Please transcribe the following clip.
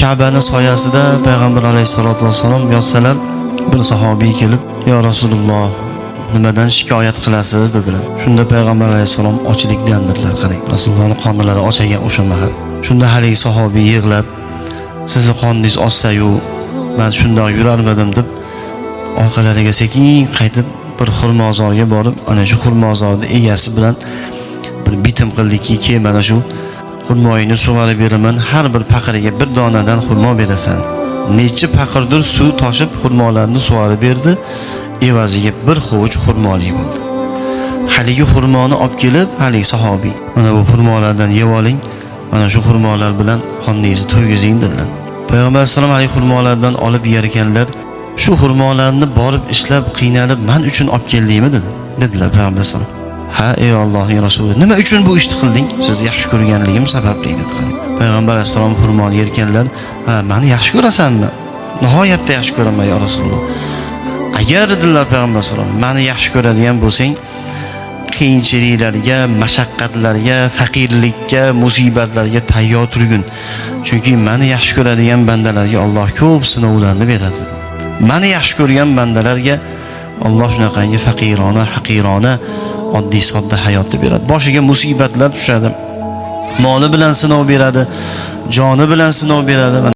Ka'baning soyasida payg'ambar alayhisolatu vasallam yotsalar, bir sahobiy kelib, "Ya Rasululloh, nimadan shikoyat qilasiz?" dedilar. Shunda payg'ambar alayhisalom ochlikdandirlar, qarang. Rasulullohning qonlari ochagan o'sha mahal. Shunda haligi sahobiy yig'lab, "Sizni qoningiz ossa-yu, men shundoq yurarmidim" deb orqalariga sekin qaytib bir xurmozorga borib, ana shu xurmozorning egasi bilan bir bitim qildiki, "Ke, mana shu xurmoyingni sug'orib beraman, har bir paqiriga bir donadan xurmo berasan." Necha paqirdir suv toshib xurmolarni sug'orib berdi, evaziga bir hovuch xurmoli bo'ldi. Haligi xurmoni olib kelib, haligi sahobiy, "Mana bu xurmolardan yeb oling, mana shu xurmolar bilan qoningizni to'ygizing" dedilar. Payg'ambar alayhisalom haligi xurmolardan olib yer ekanlar, "Shu xurmolarni borib ishlab qiynalib men uchun olib keldingmi?" dedilar payg'ambar alayhisalom. "Ha, ey Allohning rasuli, nima uchun bu ishni qilding? Sizni yaxshi ko'rganligim sababli" dedi. Payg'ambar alayhisalom xurmoni yerkanlar, "Ha, meni yaxshi ko'rasanmi?" "Nihoyatda yaxshi ko'raman ya Rasululloh." "Agar dedilar payg'ambar alayhisalom, meni yaxshi ko'radigan bo'lsang, qiyinchiliklarga, mashaqqatlarga, faqirlikka, musibatlarga tayyor turgin. Chunki meni yaxshi ko'radigan bandalarga Alloh ko'p sinovlarni beradi. Meni yaxshi ko'rgan bandalarga Alloh shunaqangi faqirona, haqirona, oddiy sodda hayotni beradi. Boshiga musibatlar tushadi. Moli bilan sinov beradi, joni bilan sinov beradi.